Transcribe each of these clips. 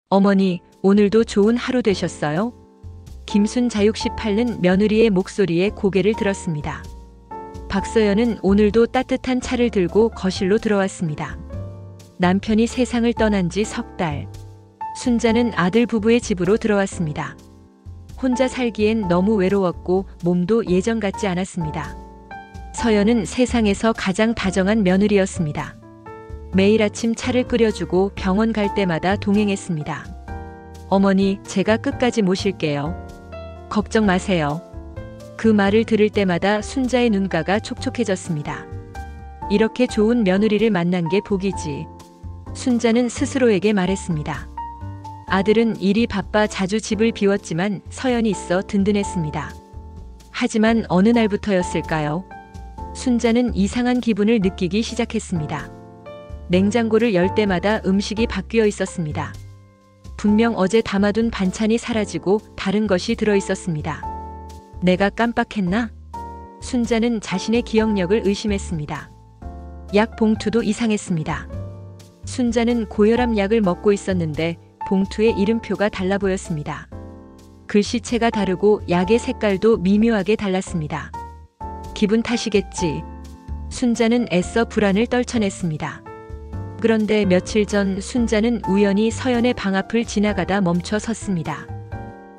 어머니, 오늘도 좋은 하루 되셨어요? 김순자육 씨 팔는 며느리의 목소리에 고개를 들었습니다. 박서연은 오늘도 따뜻한 차를 들고 거실로 들어왔습니다. 남편이 세상을 떠난 지 석 달. 순자는 아들 부부의 집으로 들어왔습니다. 혼자 살기엔 너무 외로웠고 몸도 예전 같지 않았습니다. 서연은 세상에서 가장 다정한 며느리였습니다. 매일 아침 차를 끓여주고 병원 갈 때마다 동행했습니다. 어머니, 제가 끝까지 모실게요. 걱정 마세요. 그 말을 들을 때마다 순자의 눈가가 촉촉해졌습니다. 이렇게 좋은 며느리를 만난 게 복이지. 순자는 스스로에게 말했습니다. 아들은 일이 바빠 자주 집을 비웠지만 서연이 있어 든든했습니다. 하지만 어느 날부터였을까요? 순자는 이상한 기분을 느끼기 시작했습니다. 냉장고를 열 때마다 음식이 바뀌어 있었습니다. 분명 어제 담아둔 반찬이 사라지고 다른 것이 들어 있었습니다. 내가 깜빡했나? 순자는 자신의 기억력을 의심했습니다. 약 봉투도 이상했습니다. 순자는 고혈압 약을 먹고 있었는데 봉투에 이름표가 달라 보였습니다. 글씨체가 다르고 약의 색깔도 미묘하게 달랐습니다. 기분 탓이겠지. 순자는 애써 불안을 떨쳐냈습니다. 그런데 며칠 전 순자는 우연히 서연의 방 앞을 지나가다 멈춰 섰습니다.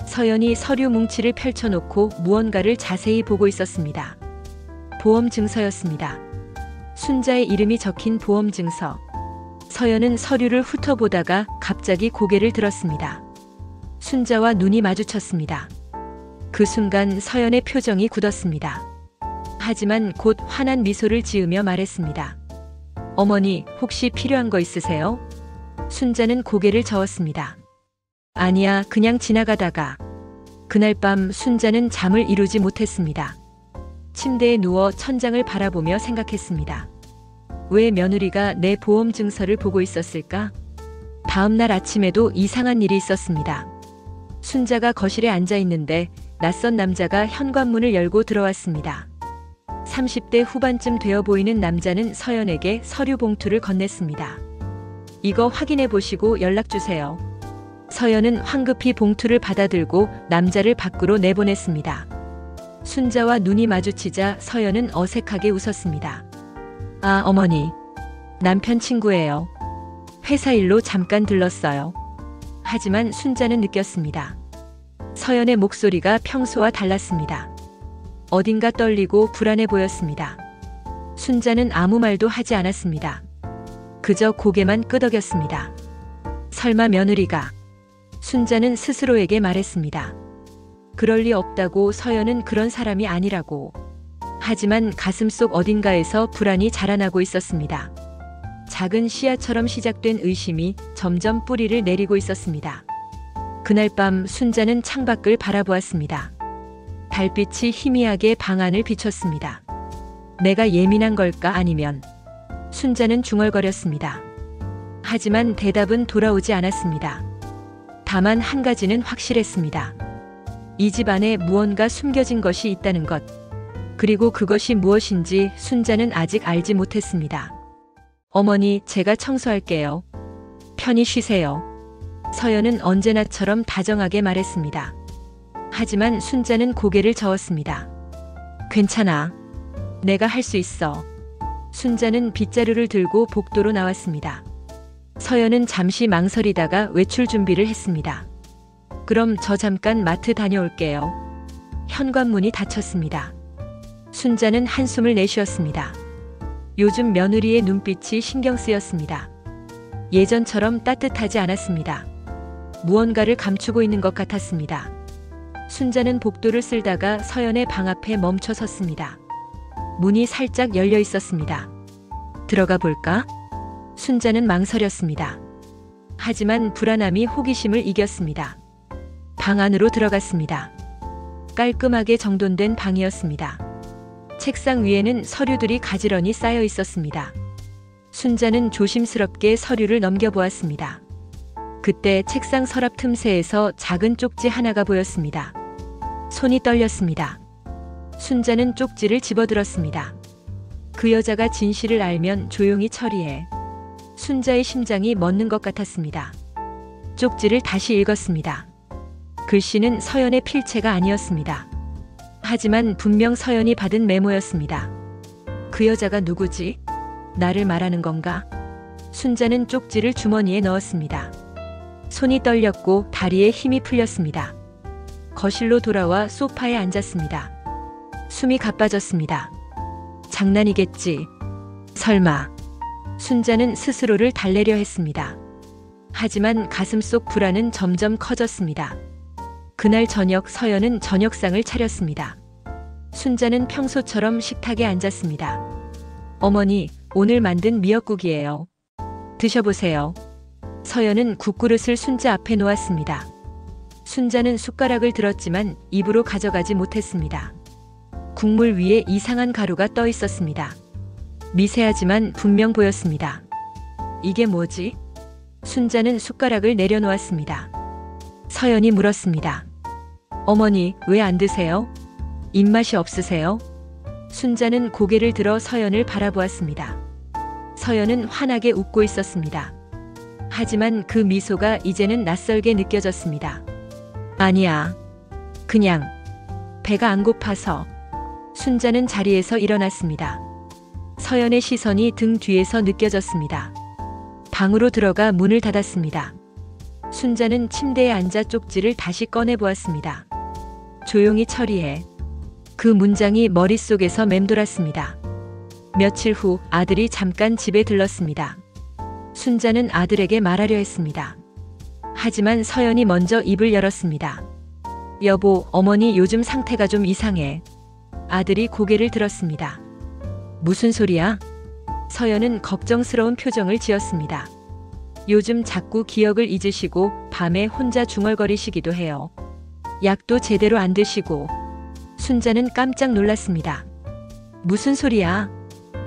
서연이 서류 뭉치를 펼쳐놓고 무언가를 자세히 보고 있었습니다. 보험 증서였습니다. 순자의 이름이 적힌 보험 증서. 서연은 서류를 훑어보다가 갑자기 고개를 들었습니다. 순자와 눈이 마주쳤습니다. 그 순간 서연의 표정이 굳었습니다. 하지만 곧 환한 미소를 지으며 말했습니다. 어머니, 혹시 필요한 거 있으세요? 순자는 고개를 저었습니다. 아니야, 그냥 지나가다가. 그날 밤 순자는 잠을 이루지 못했습니다. 침대에 누워 천장을 바라보며 생각했습니다. 왜 며느리가 내 보험 증서를 보고 있었을까? 다음 날 아침에도 이상한 일이 있었습니다. 순자가 거실에 앉아 있는데 낯선 남자가 현관문을 열고 들어왔습니다. 30대 후반쯤 되어 보이는 남자는 서연에게 서류 봉투를 건넸습니다. 이거 확인해 보시고 연락 주세요. 서연은 황급히 봉투를 받아들고 남자를 밖으로 내보냈습니다. 순자와 눈이 마주치자 서연은 어색하게 웃었습니다. 아, 어머니. 남편 친구예요. 회사 일로 잠깐 들렀어요. 하지만 순자는 느꼈습니다. 서연의 목소리가 평소와 달랐습니다. 어딘가 떨리고 불안해 보였습니다. 순자는 아무 말도 하지 않았습니다. 그저 고개만 끄덕였습니다. 설마 며느리가. 순자는 스스로에게 말했습니다. 그럴 리 없다고. 서연은 그런 사람이 아니라고. 하지만 가슴속 어딘가에서 불안이 자라나고 있었습니다. 작은 씨앗처럼 시작된 의심이 점점 뿌리를 내리고 있었습니다. 그날 밤 순자는 창밖을 바라보았습니다. 달빛이 희미하게 방 안을 비췄습니다. 내가 예민한 걸까 아니면. 순자는 중얼거렸습니다. 하지만 대답은 돌아오지 않았습니다. 다만 한 가지는 확실했습니다. 이 집 안에 무언가 숨겨진 것이 있다는 것. 그리고 그것이 무엇인지 순자는 아직 알지 못했습니다. 어머니, 제가 청소할게요. 편히 쉬세요. 서연은 언제나처럼 다정하게 말했습니다. 하지만 순자는 고개를 저었습니다. 괜찮아. 내가 할 수 있어. 순자는 빗자루를 들고 복도로 나왔습니다. 서연은 잠시 망설이다가 외출 준비를 했습니다. 그럼 저 잠깐 마트 다녀올게요. 현관문이 닫혔습니다. 순자는 한숨을 내쉬었습니다. 요즘 며느리의 눈빛이 신경 쓰였습니다. 예전처럼 따뜻하지 않았습니다. 무언가를 감추고 있는 것 같았습니다. 순자는 복도를 쓸다가 서연의 방 앞에 멈춰 섰습니다. 문이 살짝 열려 있었습니다. 들어가 볼까? 순자는 망설였습니다. 하지만 불안함이 호기심을 이겼습니다. 방 안으로 들어갔습니다. 깔끔하게 정돈된 방이었습니다. 책상 위에는 서류들이 가지런히 쌓여 있었습니다. 순자는 조심스럽게 서류를 넘겨보았습니다. 그때 책상 서랍 틈새에서 작은 쪽지 하나가 보였습니다. 손이 떨렸습니다. 순자는 쪽지를 집어들었습니다. 그 여자가 진실을 알면 조용히 처리해. 순자의 심장이 멎는 것 같았습니다. 쪽지를 다시 읽었습니다. 글씨는 서연의 필체가 아니었습니다. 하지만 분명 서연이 받은 메모였습니다. 그 여자가 누구지? 나를 말하는 건가? 순자는 쪽지를 주머니에 넣었습니다. 손이 떨렸고 다리에 힘이 풀렸습니다. 거실로 돌아와 소파에 앉았습니다. 숨이 가빠졌습니다. 장난이겠지. 설마. 순자는 스스로를 달래려 했습니다. 하지만 가슴속 불안은 점점 커졌습니다. 그날 저녁 서연은 저녁상을 차렸습니다. 순자는 평소처럼 식탁에 앉았습니다. 어머니, 오늘 만든 미역국이에요. 드셔보세요. 서연은 국그릇을 순자 앞에 놓았습니다. 순자는 숟가락을 들었지만 입으로 가져가지 못했습니다. 국물 위에 이상한 가루가 떠 있었습니다. 미세하지만 분명 보였습니다. 이게 뭐지? 순자는 숟가락을 내려놓았습니다. 서연이 물었습니다. 어머니, 왜 안 드세요? 입맛이 없으세요? 순자는 고개를 들어 서연을 바라보았습니다. 서연은 환하게 웃고 있었습니다. 하지만 그 미소가 이제는 낯설게 느껴졌습니다. 아니야. 그냥 배가 안 고파서. 순자는 자리에서 일어났습니다. 서연의 시선이 등 뒤에서 느껴졌습니다. 방으로 들어가 문을 닫았습니다. 순자는 침대에 앉아 쪽지를 다시 꺼내보았습니다. 조용히 처리해. 그 문장이 머릿속에서 맴돌았습니다. 며칠 후 아들이 잠깐 집에 들렀습니다. 순자는 아들에게 말하려 했습니다. 하지만 서연이 먼저 입을 열었습니다. 여보, 어머니 요즘 상태가 좀 이상해. 아들이 고개를 들었습니다. 무슨 소리야? 서연은 걱정스러운 표정을 지었습니다. 요즘 자꾸 기억을 잊으시고 밤에 혼자 중얼거리시기도 해요. 약도 제대로 안 드시고. 순자는 깜짝 놀랐습니다. 무슨 소리야?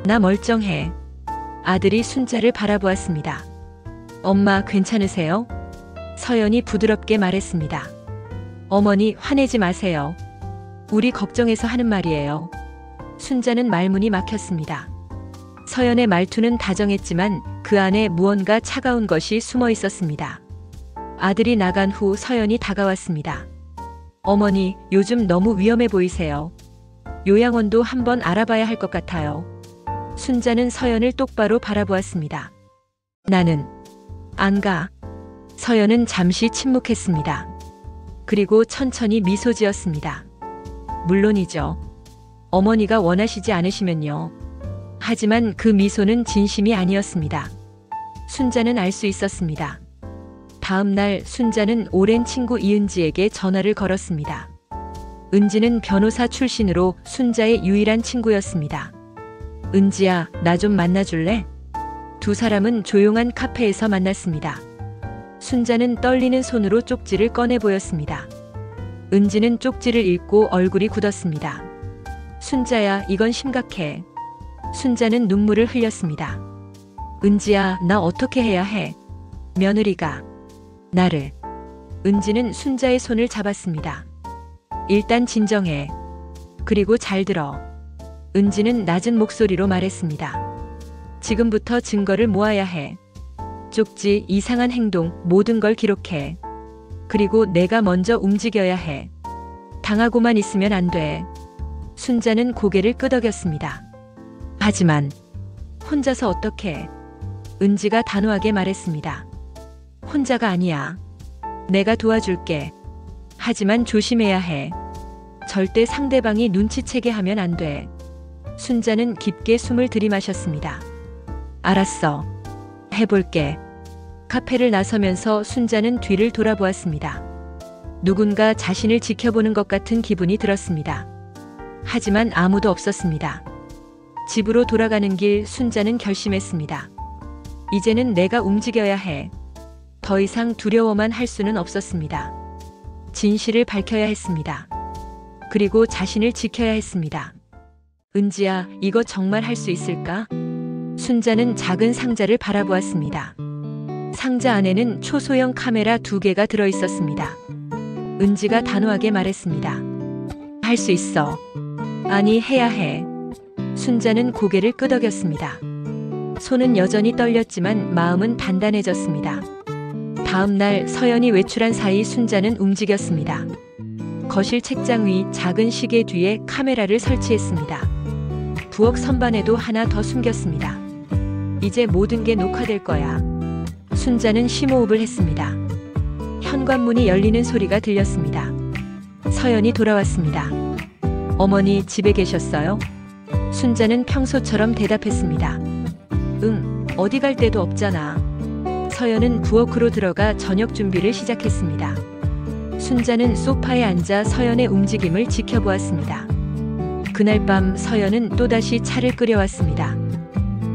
나 멀쩡해. 아들이 순자를 바라보았습니다. 엄마 괜찮으세요? 서연이 부드럽게 말했습니다. 어머니 화내지 마세요. 우리 걱정해서 하는 말이에요. 순자는 말문이 막혔습니다. 서연의 말투는 다정했지만 그 안에 무언가 차가운 것이 숨어 있었습니다. 아들이 나간 후 서연이 다가왔습니다. 어머니, 요즘 너무 위험해 보이세요. 요양원도 한번 알아봐야 할 것 같아요. 순자는 서연을 똑바로 바라보았습니다. 나는 안 가. 서연은 잠시 침묵했습니다. 그리고 천천히 미소 지었습니다. 물론이죠. 어머니가 원하시지 않으시면요. 하지만 그 미소는 진심이 아니었습니다. 순자는 알 수 있었습니다. 다음 날 순자는 오랜 친구 이은지에게 전화를 걸었습니다. 은지는 변호사 출신으로 순자의 유일한 친구였습니다. 은지야, 나 좀 만나줄래? 두 사람은 조용한 카페에서 만났습니다. 순자는 떨리는 손으로 쪽지를 꺼내 보였습니다. 은지는 쪽지를 읽고 얼굴이 굳었습니다. 순자야, 이건 심각해. 순자는 눈물을 흘렸습니다. 은지야, 나 어떻게 해야 해? 며느리가 나를. 은지는 순자의 손을 잡았습니다. 일단 진정해. 그리고 잘 들어. 은지는 낮은 목소리로 말했습니다. 지금부터 증거를 모아야 해. 쪽지, 이상한 행동, 모든 걸 기록해. 그리고 내가 먼저 움직여야 해. 당하고만 있으면 안 돼. 순자는 고개를 끄덕였습니다. 하지만 혼자서 어떻게? 은지가 단호하게 말했습니다. 혼자가 아니야. 내가 도와줄게. 하지만 조심해야 해. 절대 상대방이 눈치채게 하면 안 돼. 순자는 깊게 숨을 들이마셨습니다. 알았어. 해볼게. 카페를 나서면서 순자는 뒤를 돌아보았습니다. 누군가 자신을 지켜보는 것 같은 기분이 들었습니다. 하지만 아무도 없었습니다. 집으로 돌아가는 길 순자는 결심했습니다. 이제는 내가 움직여야 해. 더 이상 두려워만 할 수는 없었습니다. 진실을 밝혀야 했습니다. 그리고 자신을 지켜야 했습니다. 은지야, 이거 정말 할 수 있을까? 순자는 작은 상자를 바라보았습니다. 상자 안에는 초소형 카메라 2개가 들어 있었습니다. 은지가 단호하게 말했습니다. 할 수 있어. 아니, 해야 해. 순자는 고개를 끄덕였습니다. 손은 여전히 떨렸지만 마음은 단단해졌습니다. 다음 날 서연이 외출한 사이 순자는 움직였습니다. 거실 책장 위 작은 시계 뒤에 카메라를 설치했습니다. 부엌 선반에도 하나 더 숨겼습니다. 이제 모든 게 녹화될 거야. 순자는 심호흡을 했습니다. 현관문이 열리는 소리가 들렸습니다. 서연이 돌아왔습니다. 어머니 집에 계셨어요? 순자는 평소처럼 대답했습니다. 응, 어디 갈 데도 없잖아. 서연은 부엌으로 들어가 저녁 준비를 시작했습니다. 순자는 소파에 앉아 서연의 움직임을 지켜보았습니다. 그날 밤 서연은 또다시 차를 끓여왔습니다.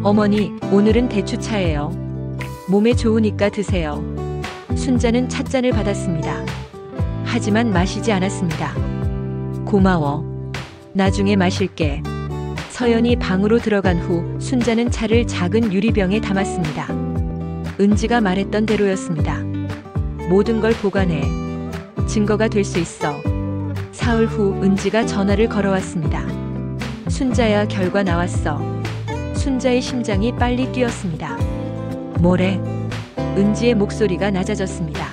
어머니, 오늘은 대추차예요. 몸에 좋으니까 드세요. 순자는 찻잔을 받았습니다. 하지만 마시지 않았습니다. 고마워. 나중에 마실게. 서연이 방으로 들어간 후 순자는 차를 작은 유리병에 담았습니다. 은지가 말했던 대로였습니다. 모든 걸 보관해. 증거가 될 수 있어. 사흘 후 은지가 전화를 걸어왔습니다. 순자야, 결과 나왔어. 순자의 심장이 빨리 뛰었습니다. 뭐래? 은지의 목소리가 낮아졌습니다.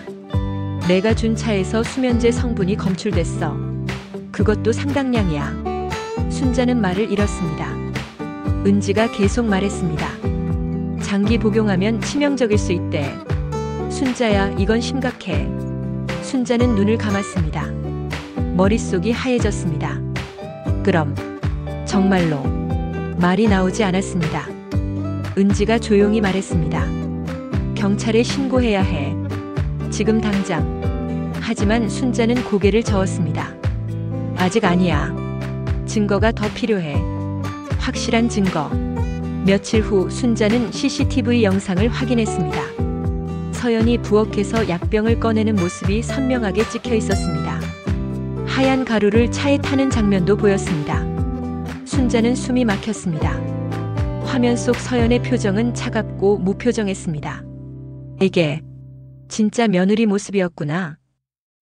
내가 준 차에서 수면제 성분이 검출됐어. 그것도 상당량이야. 순자는 말을 잃었습니다. 은지가 계속 말했습니다. 장기 복용하면 치명적일 수 있대. 순자야, 이건 심각해. 순자는 눈을 감았습니다. 머릿속이 하얘졌습니다. 그럼 정말로 말이 나오지 않았습니다. 은지가 조용히 말했습니다. 경찰에 신고해야 해. 지금 당장. 하지만 순자는 고개를 저었습니다. 아직 아니야. 증거가 더 필요해. 확실한 증거. 며칠 후 순자는 CCTV 영상을 확인했습니다. 서연이 부엌에서 약병을 꺼내는 모습이 선명하게 찍혀 있었습니다. 하얀 가루를 차에 타는 장면도 보였습니다. 순자는 숨이 막혔습니다. 화면 속 서연의 표정은 차갑고 무표정했습니다. 이게 진짜 며느리 모습이었구나.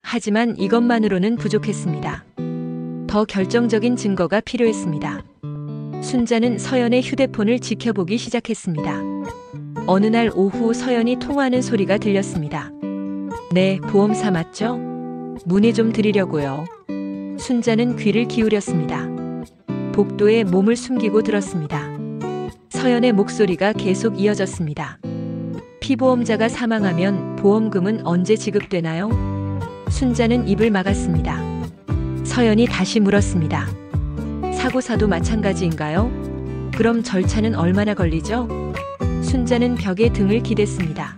하지만 이것만으로는 부족했습니다. 더 결정적인 증거가 필요했습니다. 순자는 서연의 휴대폰을 지켜보기 시작했습니다. 어느 날 오후 서연이 통화하는 소리가 들렸습니다. 네, 보험사 맞죠? 문의 좀 드리려고요. 순자는 귀를 기울였습니다. 복도에 몸을 숨기고 들었습니다. 서연의 목소리가 계속 이어졌습니다. 피보험자가 사망하면 보험금은 언제 지급되나요? 순자는 입을 막았습니다. 서연이 다시 물었습니다. 사고사도 마찬가지인가요? 그럼 절차는 얼마나 걸리죠? 순자는 벽에 등을 기댔습니다.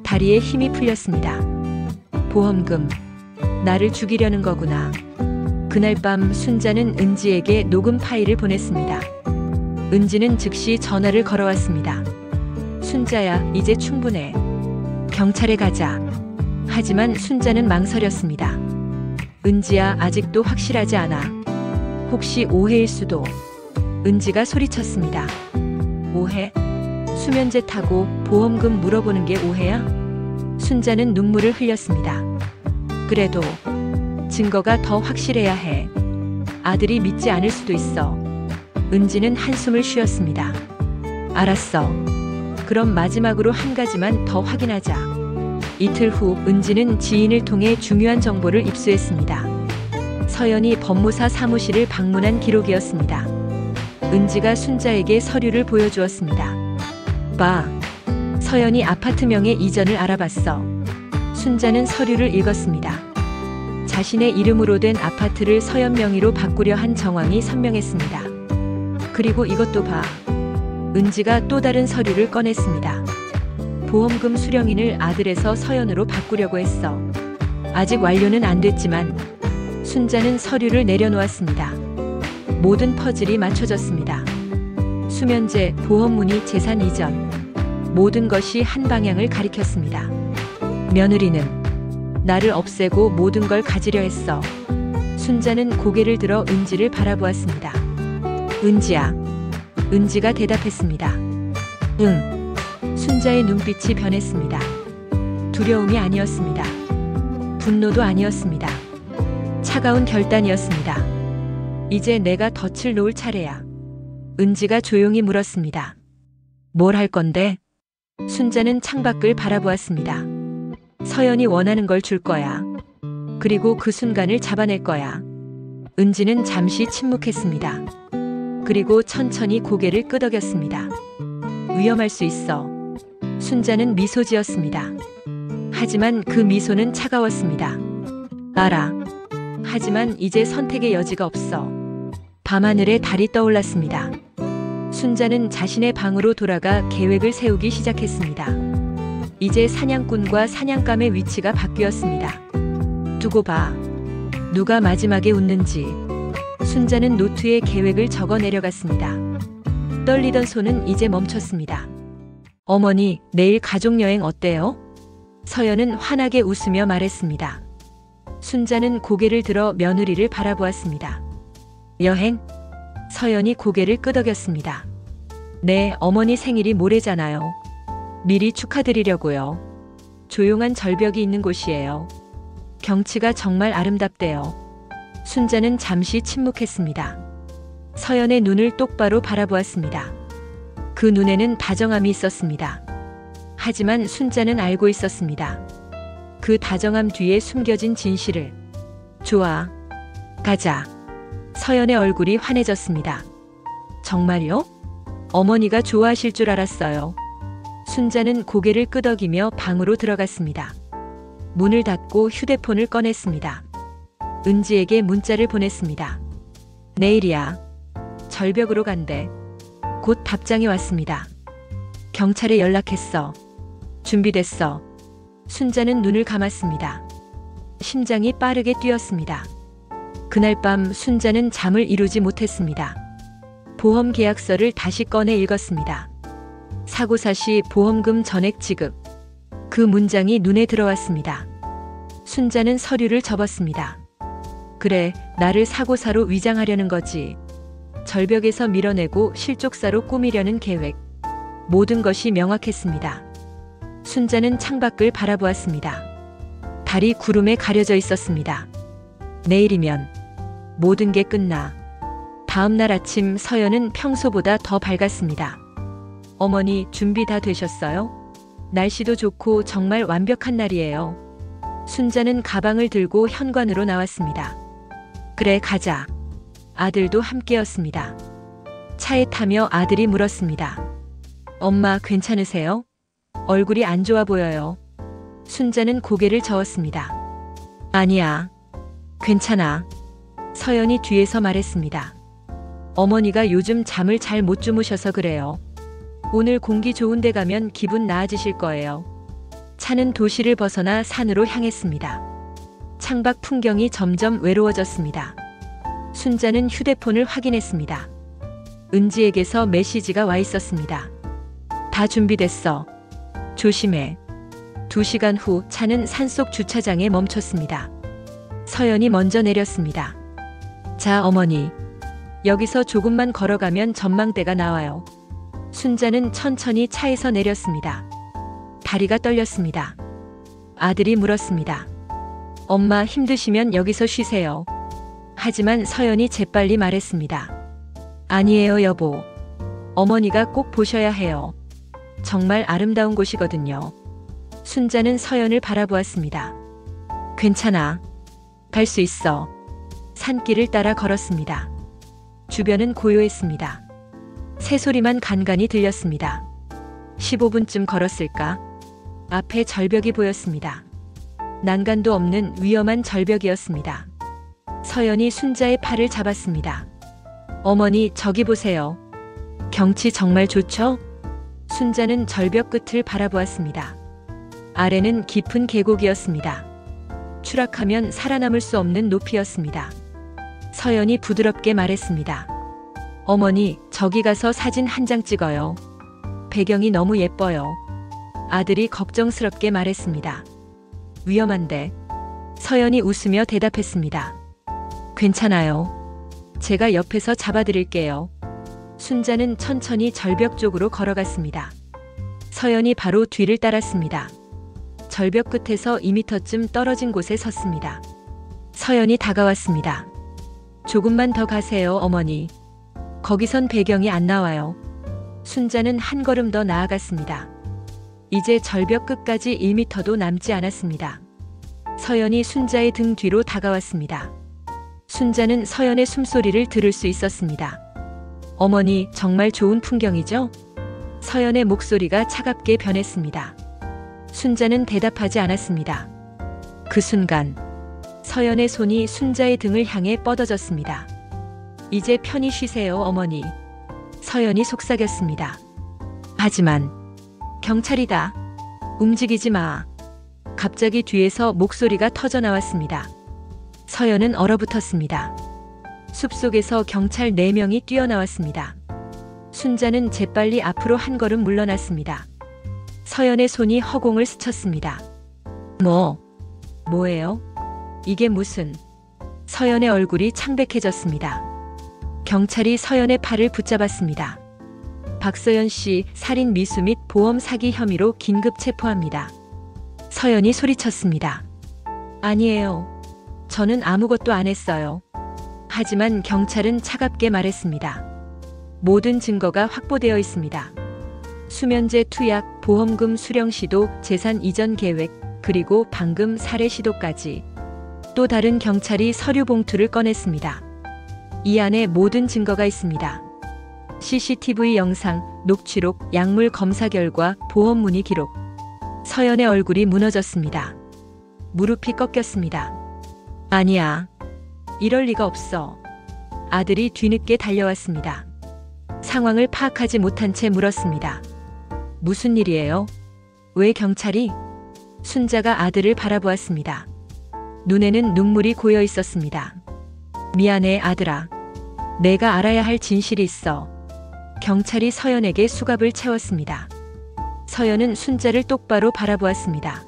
다리에 힘이 풀렸습니다. 보험금. 나를 죽이려는 거구나. 그날 밤 순자는 은지에게 녹음 파일을 보냈습니다. 은지는 즉시 전화를 걸어왔습니다. 순자야, 이제 충분해. 경찰에 가자. 하지만 순자는 망설였습니다. 은지야, 아직도 확실하지 않아. 혹시 오해일 수도. 은지가 소리쳤습니다. 오해? 수면제 타고 보험금 물어보는 게 오해야? 순자는 눈물을 흘렸습니다. 그래도 증거가 더 확실해야 해. 아들이 믿지 않을 수도 있어. 은지는 한숨을 쉬었습니다. 알았어. 그럼 마지막으로 한 가지만 더 확인하자. 이틀 후 은지는 지인을 통해 중요한 정보를 입수했습니다. 서연이 법무사 사무실을 방문한 기록이었습니다. 은지가 순자에게 서류를 보여주었습니다. 봐. 서연이 아파트명의 이전을 알아봤어. 순자는 서류를 읽었습니다. 자신의 이름으로 된 아파트를 서연 명의로 바꾸려 한 정황이 선명했습니다. 그리고 이것도 봐. 은지가 또 다른 서류를 꺼냈습니다. 보험금 수령인을 아들에서 서연으로 바꾸려고 했어. 아직 완료는 안 됐지만 순자는 서류를 내려놓았습니다. 모든 퍼즐이 맞춰졌습니다. 수면제, 보험문의, 재산 이전. 모든 것이 한 방향을 가리켰습니다. 며느리는 나를 없애고 모든 걸 가지려 했어. 순자는 고개를 들어 은지를 바라보았습니다. 은지야. 은지가 대답했습니다. 응. 순자의 눈빛이 변했습니다. 두려움이 아니었습니다. 분노도 아니었습니다. 차가운 결단이었습니다. 이제 내가 덫을 놓을 차례야. 은지가 조용히 물었습니다. 뭘 할 건데? 순자는 창밖을 바라보았습니다. 서연이 원하는 걸 줄 거야. 그리고 그 순간을 잡아낼 거야. 은지는 잠시 침묵했습니다. 그리고 천천히 고개를 끄덕였습니다. 위험할 수 있어. 순자는 미소 지었습니다. 하지만 그 미소는 차가웠습니다. 알아. 하지만 이제 선택의 여지가 없어. 밤하늘에 달이 떠올랐습니다. 순자는 자신의 방으로 돌아가 계획을 세우기 시작했습니다. 이제 사냥꾼과 사냥감의 위치가 바뀌었습니다. 두고 봐. 누가 마지막에 웃는지. 순자는 노트에 계획을 적어 내려갔습니다. 떨리던 손은 이제 멈췄습니다. 어머니, 내일 가족여행 어때요? 서연은 환하게 웃으며 말했습니다. 순자는 고개를 들어 며느리를 바라보았습니다. 여행? 서연이 고개를 끄덕였습니다. 네, 어머니 생일이 모레잖아요. 미리 축하드리려고요. 조용한 절벽이 있는 곳이에요. 경치가 정말 아름답대요. 순자는 잠시 침묵했습니다. 서연의 눈을 똑바로 바라보았습니다. 그 눈에는 다정함이 있었습니다. 하지만 순자는 알고 있었습니다. 그 다정함 뒤에 숨겨진 진실을. 좋아. 가자. 서연의 얼굴이 환해졌습니다. 정말요? 어머니가 좋아하실 줄 알았어요. 순자는 고개를 끄덕이며 방으로 들어갔습니다. 문을 닫고 휴대폰을 꺼냈습니다. 은지에게 문자를 보냈습니다. 내일이야. 절벽으로 간대. 곧 답장이 왔습니다. 경찰에 연락했어. 준비됐어. 순자는 눈을 감았습니다. 심장이 빠르게 뛰었습니다. 그날 밤 순자는 잠을 이루지 못했습니다. 보험 계약서를 다시 꺼내 읽었습니다. 사고사 시 보험금 전액 지급. 그 문장이 눈에 들어왔습니다. 순자는 서류를 접었습니다. 그래, 나를 사고사로 위장하려는 거지. 절벽에서 밀어내고 실족사로 꾸미려는 계획. 모든 것이 명확했습니다. 순자는 창밖을 바라보았습니다. 달이 구름에 가려져 있었습니다. 내일이면 모든 게 끝나. 다음 날 아침 서연은 평소보다 더 밝았습니다. 어머니, 준비 다 되셨어요? 날씨도 좋고 정말 완벽한 날이에요. 순자는 가방을 들고 현관으로 나왔습니다. 그래, 가자. 아들도 함께였습니다. 차에 타며 아들이 물었습니다. 엄마, 괜찮으세요? 얼굴이 안 좋아 보여요. 순자는 고개를 저었습니다. 아니야. 괜찮아. 서연이 뒤에서 말했습니다. 어머니가 요즘 잠을 잘 못 주무셔서 그래요. 오늘 공기 좋은 데 가면 기분 나아지실 거예요. 차는 도시를 벗어나 산으로 향했습니다. 창밖 풍경이 점점 외로워졌습니다. 순자는 휴대폰을 확인했습니다. 은지에게서 메시지가 와 있었습니다. 다 준비됐어. 조심해. 2시간 후 차는 산속 주차장에 멈췄습니다. 서연이 먼저 내렸습니다. 자, 어머니. 여기서 조금만 걸어가면 전망대가 나와요. 순자는 천천히 차에서 내렸습니다. 다리가 떨렸습니다. 아들이 물었습니다. 엄마, 힘드시면 여기서 쉬세요. 하지만 서연이 재빨리 말했습니다. 아니에요, 여보. 어머니가 꼭 보셔야 해요. 정말 아름다운 곳이거든요. 순자는 서연을 바라보았습니다. 괜찮아. 갈 수 있어. 산길을 따라 걸었습니다. 주변은 고요했습니다. 새소리만 간간히 들렸습니다. 15분쯤 걸었을까? 앞에 절벽이 보였습니다. 난간도 없는 위험한 절벽이었습니다. 서연이 순자의 팔을 잡았습니다. 어머니, 저기 보세요. 경치 정말 좋죠? 순자는 절벽 끝을 바라보았습니다. 아래는 깊은 계곡이었습니다. 추락하면 살아남을 수 없는 높이였습니다. 서연이 부드럽게 말했습니다. 어머니, 저기 가서 사진 한 장 찍어요. 배경이 너무 예뻐요. 아들이 걱정스럽게 말했습니다. 위험한데. 서연이 웃으며 대답했습니다. 괜찮아요. 제가 옆에서 잡아드릴게요. 순자는 천천히 절벽 쪽으로 걸어갔습니다. 서연이 바로 뒤를 따랐습니다. 절벽 끝에서 2미터쯤 떨어진 곳에 섰습니다. 서연이 다가왔습니다. 조금만 더 가세요, 어머니. 거기선 배경이 안 나와요. 순자는 한 걸음 더 나아갔습니다. 이제 절벽 끝까지 1미터도 남지 않았습니다. 서연이 순자의 등 뒤로 다가왔습니다. 순자는 서연의 숨소리를 들을 수 있었습니다. 어머니, 정말 좋은 풍경이죠? 서연의 목소리가 차갑게 변했습니다. 순자는 대답하지 않았습니다. 그 순간 서연의 손이 순자의 등을 향해 뻗어졌습니다. 이제 편히 쉬세요, 어머니. 서연이 속삭였습니다. 하지만 경찰이다. 움직이지 마. 갑자기 뒤에서 목소리가 터져 나왔습니다. 서연은 얼어붙었습니다. 숲속에서 경찰 4명이 뛰어나왔습니다. 순자는 재빨리 앞으로 한 걸음 물러났습니다. 서연의 손이 허공을 스쳤습니다. 뭐예요? 이게 무슨... 서연의 얼굴이 창백해졌습니다. 경찰이 서연의 팔을 붙잡았습니다. 박서연 씨 살인 미수 및 보험 사기 혐의로 긴급 체포합니다. 서연이 소리쳤습니다. 아니에요. 저는 아무것도 안 했어요. 하지만 경찰은 차갑게 말했습니다. 모든 증거가 확보되어 있습니다. 수면제 투약, 보험금 수령 시도, 재산 이전 계획, 그리고 방금 살해 시도까지. 또 다른 경찰이 서류 봉투를 꺼냈습니다. 이 안에 모든 증거가 있습니다. CCTV 영상, 녹취록, 약물 검사 결과, 보험 문의 기록. 서연의 얼굴이 무너졌습니다. 무릎이 꺾였습니다. 아니야. 이럴 리가 없어. 아들이 뒤늦게 달려왔습니다. 상황을 파악하지 못한 채 물었습니다. 무슨 일이에요? 왜 경찰이? 순자가 아들을 바라보았습니다. 눈에는 눈물이 고여 있었습니다. 미안해, 아들아. 내가 알아야 할 진실이 있어. 경찰이 서연에게 수갑을 채웠습니다. 서연은 순자를 똑바로 바라보았습니다.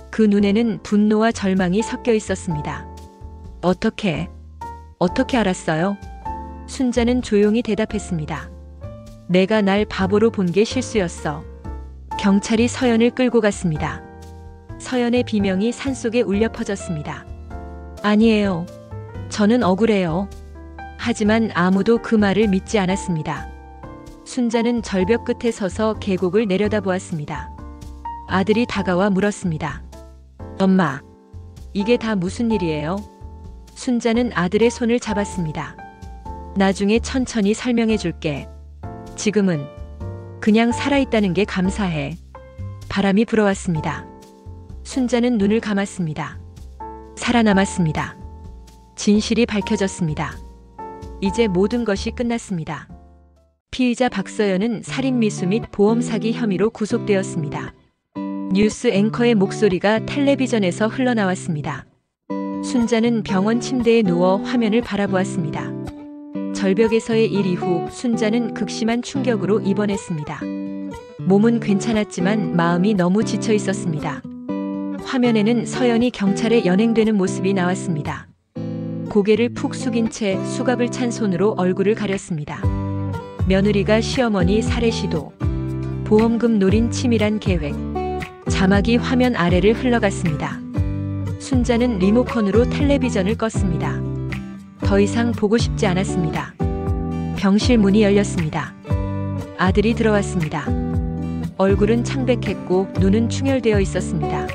그 눈에는 분노와 절망이 섞여 있었습니다. 어떻게 알았어요? 순자는 조용히 대답했습니다. 내가 날 바보로 본 게 실수였어. 경찰이 서연을 끌고 갔습니다. 서연의 비명이 산속에 울려 퍼졌습니다. 아니에요. 저는 억울해요. 하지만 아무도 그 말을 믿지 않았습니다. 순자는 절벽 끝에 서서 계곡을 내려다보았습니다. 아들이 다가와 물었습니다. 엄마, 이게 다 무슨 일이에요? 순자는 아들의 손을 잡았습니다. 나중에 천천히 설명해 줄게. 지금은 그냥 살아있다는 게 감사해. 바람이 불어왔습니다. 순자는 눈을 감았습니다. 살아남았습니다. 진실이 밝혀졌습니다. 이제 모든 것이 끝났습니다. 피의자 박서연은 살인 미수 및 보험 사기 혐의로 구속되었습니다. 뉴스 앵커의 목소리가 텔레비전에서 흘러나왔습니다. 순자는 병원 침대에 누워 화면을 바라보았습니다. 절벽에서의 일 이후 순자는 극심한 충격으로 입원했습니다. 몸은 괜찮았지만 마음이 너무 지쳐 있었습니다. 화면에는 서연이 경찰에 연행되는 모습이 나왔습니다. 고개를 푹 숙인 채 수갑을 찬 손으로 얼굴을 가렸습니다. 며느리가 시어머니 살해 시도, 보험금 노린 치밀한 계획, 자막이 화면 아래를 흘러갔습니다. 순자는 리모컨으로 텔레비전을 껐습니다. 더 이상 보고 싶지 않았습니다. 병실 문이 열렸습니다. 아들이 들어왔습니다. 얼굴은 창백했고 눈은 충혈되어 있었습니다.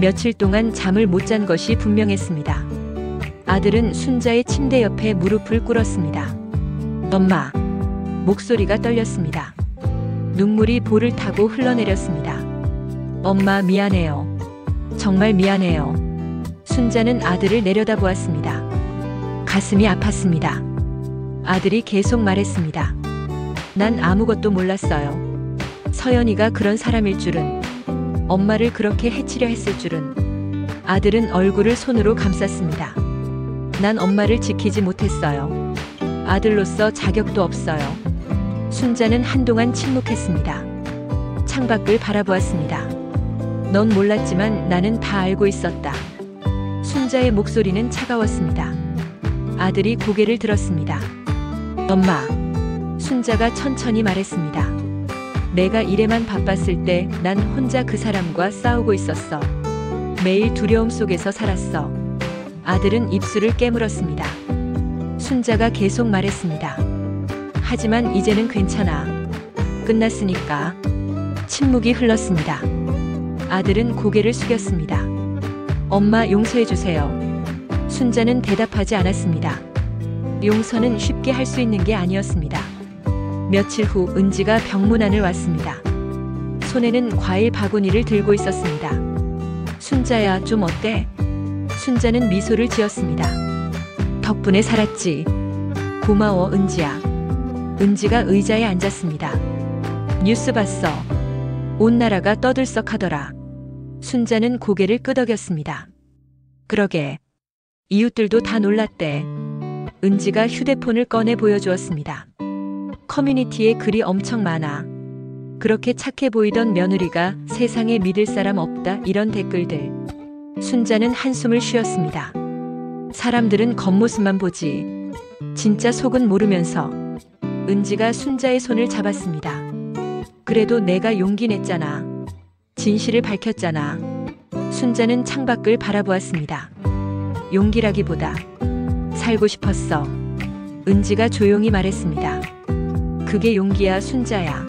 며칠 동안 잠을 못 잔 것이 분명했습니다. 아들은 순자의 침대 옆에 무릎을 꿇었습니다. 엄마. 목소리가 떨렸습니다. 눈물이 볼을 타고 흘러내렸습니다. 엄마, 미안해요. 정말 미안해요. 순자는 아들을 내려다보았습니다. 가슴이 아팠습니다. 아들이 계속 말했습니다. 난 아무것도 몰랐어요. 서연이가 그런 사람일 줄은, 엄마를 그렇게 해치려 했을 줄은. 아들은 얼굴을 손으로 감쌌습니다. 난 엄마를 지키지 못했어요. 아들로서 자격도 없어요. 순자는 한동안 침묵했습니다. 창밖을 바라보았습니다. 넌 몰랐지만 나는 다 알고 있었다. 순자의 목소리는 차가웠습니다. 아들이 고개를 들었습니다. 엄마. 순자가 천천히 말했습니다. 내가 일에만 바빴을 때 난 혼자 그 사람과 싸우고 있었어. 매일 두려움 속에서 살았어. 아들은 입술을 깨물었습니다. 순자가 계속 말했습니다. 하지만 이제는 괜찮아. 끝났으니까. 침묵이 흘렀습니다. 아들은 고개를 숙였습니다. 엄마, 용서해 주세요. 순자는 대답하지 않았습니다. 용서는 쉽게 할 수 있는 게 아니었습니다. 며칠 후 은지가 병문안을 왔습니다. 손에는 과일 바구니를 들고 있었습니다. 순자야, 좀 어때? 순자는 미소를 지었습니다. 덕분에 살았지. 고마워, 은지야. 은지가 의자에 앉았습니다. 뉴스 봤어. 온 나라가 떠들썩하더라. 순자는 고개를 끄덕였습니다. 그러게. 이웃들도 다 놀랐대. 은지가 휴대폰을 꺼내 보여주었습니다. 커뮤니티에 글이 엄청 많아. 그렇게 착해 보이던 며느리가 세상에 믿을 사람 없다, 이런 댓글들. 순자는 한숨을 쉬었습니다. 사람들은 겉모습만 보지 진짜 속은 모르면서. 은지가 순자의 손을 잡았습니다. 그래도 내가 용기 냈잖아. 진실을 밝혔잖아. 순자는 창밖을 바라보았습니다. 용기라기보다 살고 싶었어. 은지가 조용히 말했습니다. 그게 용기야, 순자야.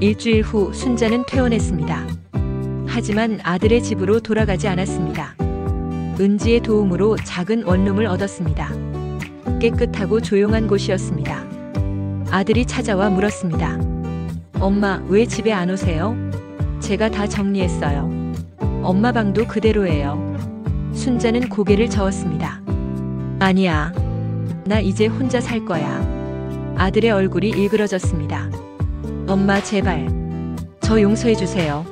일주일 후 순자는 퇴원했습니다. 하지만 아들의 집으로 돌아가지 않았습니다. 은지의 도움으로 작은 원룸을 얻었습니다. 깨끗하고 조용한 곳이었습니다. 아들이 찾아와 물었습니다. 엄마, 왜 집에 안 오세요? 제가 다 정리했어요. 엄마 방도 그대로예요. 순자는 고개를 저었습니다. 아니야. 나 이제 혼자 살 거야. 아들의 얼굴이 일그러졌습니다. 엄마, 제발. 저 용서해 주세요.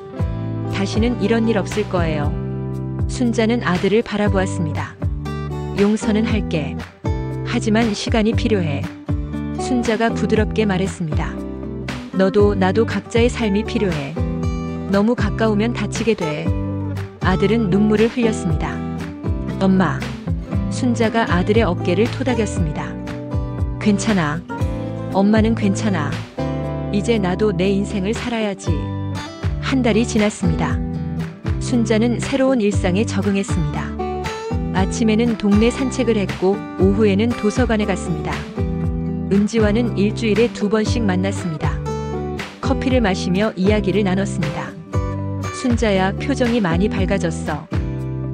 다시는 이런 일 없을 거예요. 순자는 아들을 바라보았습니다. 용서는 할게. 하지만 시간이 필요해. 순자가 부드럽게 말했습니다. 너도 나도 각자의 삶이 필요해. 너무 가까우면 다치게 돼. 아들은 눈물을 흘렸습니다. 엄마. 순자가 아들의 어깨를 토닥였습니다. 괜찮아. 엄마는 괜찮아. 이제 나도 내 인생을 살아야지. 한 달이 지났습니다. 순자는 새로운 일상에 적응했습니다. 아침에는 동네 산책을 했고 오후에는 도서관에 갔습니다. 은지와는 일주일에 2번씩 만났습니다. 커피를 마시며 이야기를 나눴습니다. 순자야, 표정이 많이 밝아졌어.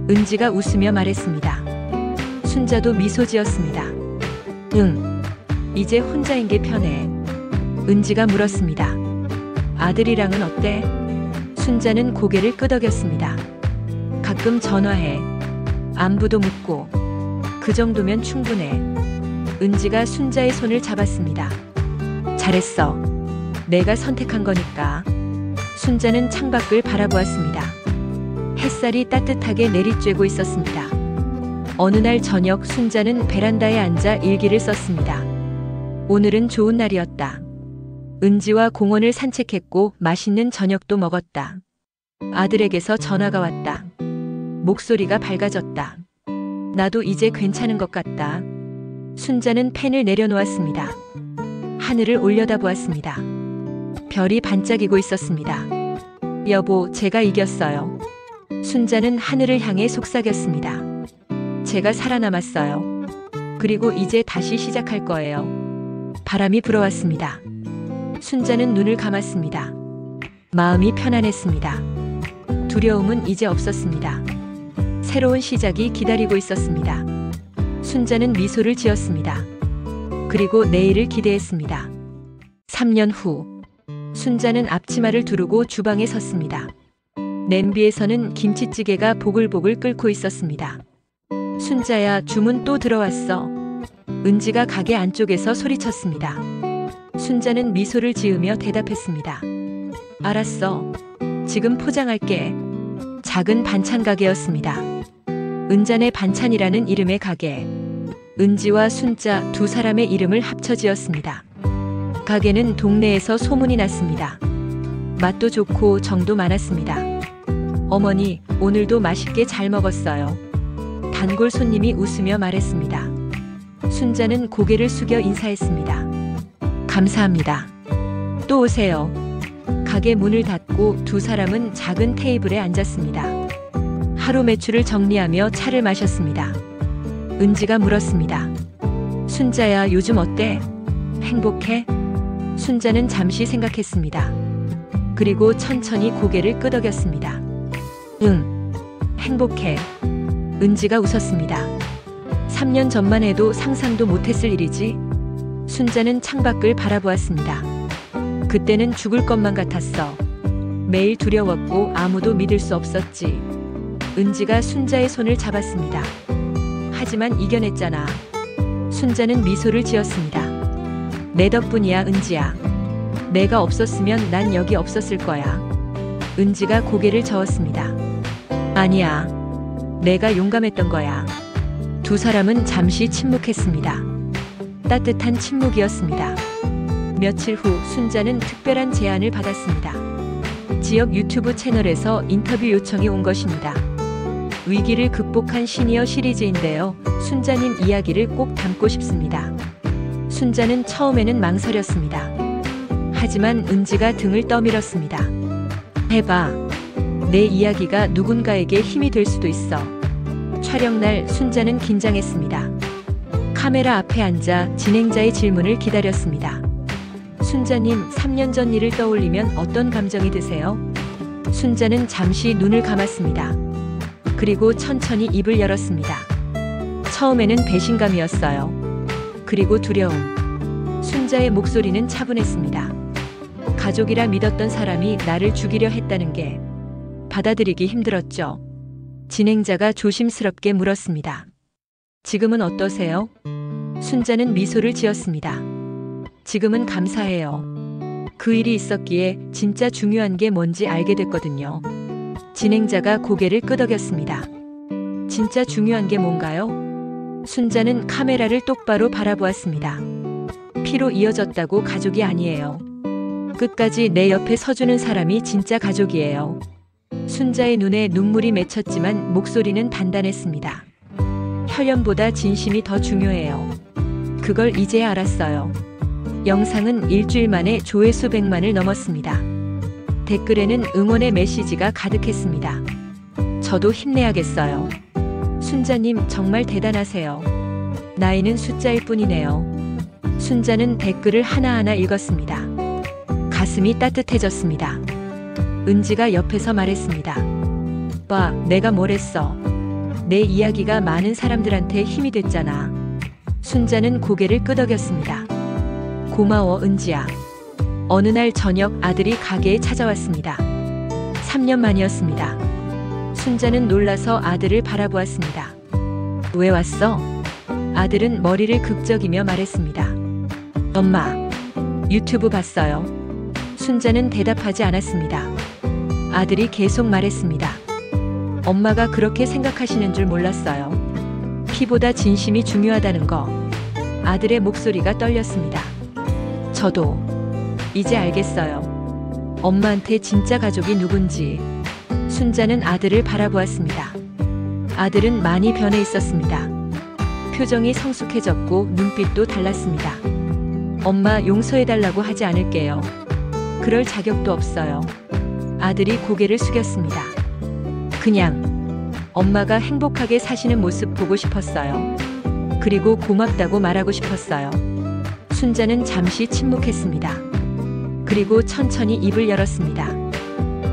은지가 웃으며 말했습니다. 순자도 미소 지었습니다. 응. 이제 혼자인 게 편해. 은지가 물었습니다. 아들이랑은 어때? 순자는 고개를 끄덕였습니다. 가끔 전화해. 안부도 묻고. 그 정도면 충분해. 은지가 순자의 손을 잡았습니다. 잘했어. 내가 선택한 거니까. 순자는 창밖을 바라보았습니다. 햇살이 따뜻하게 내리쬐고 있었습니다. 어느 날 저녁 순자는 베란다에 앉아 일기를 썼습니다. 오늘은 좋은 날이었다. 은지와 공원을 산책했고 맛있는 저녁도 먹었다. 아들에게서 전화가 왔다. 목소리가 밝아졌다. 나도 이제 괜찮은 것 같다. 순자는 펜을 내려놓았습니다. 하늘을 올려다보았습니다. 별이 반짝이고 있었습니다. 여보, 제가 이겼어요. 순자는 하늘을 향해 속삭였습니다. 제가 살아남았어요. 그리고 이제 다시 시작할 거예요. 바람이 불어왔습니다. 순자는 눈을 감았습니다. 마음이 편안했습니다. 두려움은 이제 없었습니다. 새로운 시작이 기다리고 있었습니다. 순자는 미소를 지었습니다. 그리고 내일을 기대했습니다. 3년 후, 순자는 앞치마를 두르고 주방에 섰습니다. 냄비에서는 김치찌개가 보글보글 끓고 있었습니다. 순자야, 주문 또 들어왔어. 은지가 가게 안쪽에서 소리쳤습니다. 순자는 미소를 지으며 대답했습니다. 알았어. 지금 포장할게. 작은 반찬 가게였습니다. 은잔의 반찬이라는 이름의 가게. 은지와 순자 두 사람의 이름을 합쳐 지었습니다. 가게는 동네에서 소문이 났습니다. 맛도 좋고 정도 많았습니다. 어머니, 오늘도 맛있게 잘 먹었어요. 단골 손님이 웃으며 말했습니다. 순자는 고개를 숙여 인사했습니다. 감사합니다. 또 오세요. 가게 문을 닫고 두 사람은 작은 테이블에 앉았습니다. 하루 매출을 정리하며 차를 마셨습니다. 은지가 물었습니다. 순자야, 요즘 어때? 행복해? 순자는 잠시 생각했습니다. 그리고 천천히 고개를 끄덕였습니다. 응, 행복해. 은지가 웃었습니다. 3년 전만 해도 상상도 못했을 일이지. 순자는 창밖을 바라보았습니다. 그때는 죽을 것만 같았어. 매일 두려웠고 아무도 믿을 수 없었지. 은지가 순자의 손을 잡았습니다. 하지만 이겨냈잖아. 순자는 미소를 지었습니다. 내 덕분이야, 은지야. 내가 없었으면 난 여기 없었을 거야. 은지가 고개를 저었습니다. 아니야. 내가 용감했던 거야. 두 사람은 잠시 침묵했습니다. 따뜻한 침묵이었습니다. 며칠 후 순자는 특별한 제안을 받았습니다. 지역 유튜브 채널에서 인터뷰 요청이 온 것입니다. 위기를 극복한 시니어 시리즈인데요. 순자님 이야기를 꼭 담고 싶습니다. 순자는 처음에는 망설였습니다. 하지만 은지가 등을 떠밀었습니다. 해봐. 내 이야기가 누군가에게 힘이 될 수도 있어. 촬영날 순자는 긴장했습니다. 카메라 앞에 앉아 진행자의 질문을 기다렸습니다. 순자님, 3년 전 일을 떠올리면 어떤 감정이 드세요? 순자는 잠시 눈을 감았습니다. 그리고 천천히 입을 열었습니다. 처음에는 배신감이었어요. 그리고 두려움. 순자의 목소리는 차분했습니다. 가족이라 믿었던 사람이 나를 죽이려 했다는 게 받아들이기 힘들었죠. 진행자가 조심스럽게 물었습니다. 지금은 어떠세요? 순자는 미소를 지었습니다. 지금은 감사해요. 그 일이 있었기에 진짜 중요한 게 뭔지 알게 됐거든요. 진행자가 고개를 끄덕였습니다. 진짜 중요한 게 뭔가요? 순자는 카메라를 똑바로 바라보았습니다. 피로 이어졌다고 가족이 아니에요. 끝까지 내 옆에 서주는 사람이 진짜 가족이에요. 순자의 눈에 눈물이 맺혔지만 목소리는 단단했습니다. 혈연보다 진심이 더 중요해요. 그걸 이제야 알았어요. 영상은 일주일 만에 조회수 100만을 넘었습니다. 댓글에는 응원의 메시지가 가득했습니다. 저도 힘내야겠어요. 순자님 정말 대단하세요. 나이는 숫자일 뿐이네요. 순자는 댓글을 하나하나 읽었습니다. 가슴이 따뜻해졌습니다. 은지가 옆에서 말했습니다. 오빠, 내가 뭘 했어? 내 이야기가 많은 사람들한테 힘이 됐잖아. 순자는 고개를 끄덕였습니다. 고마워, 은지야. 어느 날 저녁 아들이 가게에 찾아왔습니다. 3년 만이었습니다. 순자는 놀라서 아들을 바라보았습니다. 왜 왔어? 아들은 머리를 극적이며 말했습니다. 엄마, 유튜브 봤어요. 순자는 대답하지 않았습니다. 아들이 계속 말했습니다. 엄마가 그렇게 생각하시는 줄 몰랐어요. 피보다 진심이 중요하다는 거. 아들의 목소리가 떨렸습니다. 저도 이제 알겠어요. 엄마한테 진짜 가족이 누군지. 순자는 아들을 바라보았습니다. 아들은 많이 변해 있었습니다. 표정이 성숙해졌고 눈빛도 달랐습니다. 엄마, 용서해달라고 하지 않을게요. 그럴 자격도 없어요. 아들이 고개를 숙였습니다. 그냥 엄마가 행복하게 사시는 모습 보고 싶었어요. 그리고 고맙다고 말하고 싶었어요. 순자는 잠시 침묵했습니다. 그리고 천천히 입을 열었습니다.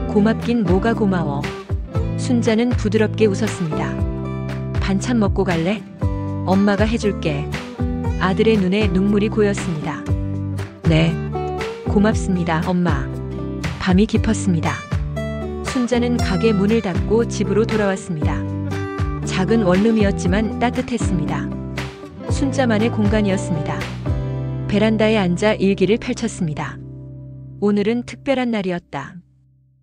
고맙긴 뭐가 고마워. 순자는 부드럽게 웃었습니다. 반찬 먹고 갈래? 엄마가 해줄게. 아들의 눈에 눈물이 고였습니다. 네, 고맙습니다, 엄마. 밤이 깊었습니다. 순자는 가게 문을 닫고 집으로 돌아왔습니다. 작은 원룸이었지만 따뜻했습니다. 순자만의 공간이었습니다. 베란다에 앉아 일기를 펼쳤습니다. 오늘은 특별한 날이었다.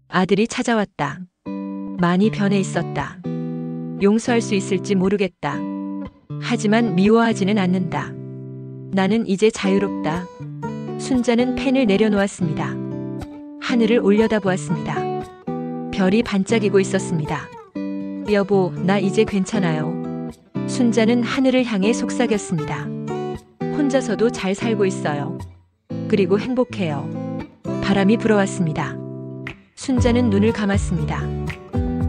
아들이 찾아왔다. 많이 변해 있었다. 용서할 수 있을지 모르겠다. 하지만 미워하지는 않는다. 나는 이제 자유롭다. 순자는 펜을 내려놓았습니다. 하늘을 올려다보았습니다. 별이 반짝이고 있었습니다. 여보, 나 이제 괜찮아요. 순자는 하늘을 향해 속삭였습니다. 혼자서도 잘 살고 있어요. 그리고 행복해요. 바람이 불어왔습니다. 순자는 눈을 감았습니다.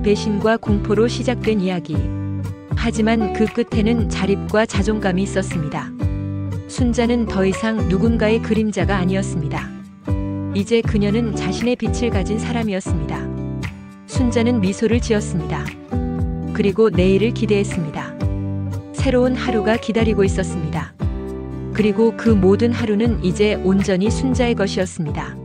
배신과 공포로 시작된 이야기. 하지만 그 끝에는 자립과 자존감이 있었습니다. 순자는 더 이상 누군가의 그림자가 아니었습니다. 이제 그녀는 자신의 빛을 가진 사람이었습니다. 순자는 미소를 지었습니다. 그리고 내일을 기대했습니다. 새로운 하루가 기다리고 있었습니다. 그리고 그 모든 하루는 이제 온전히 순자의 것이었습니다.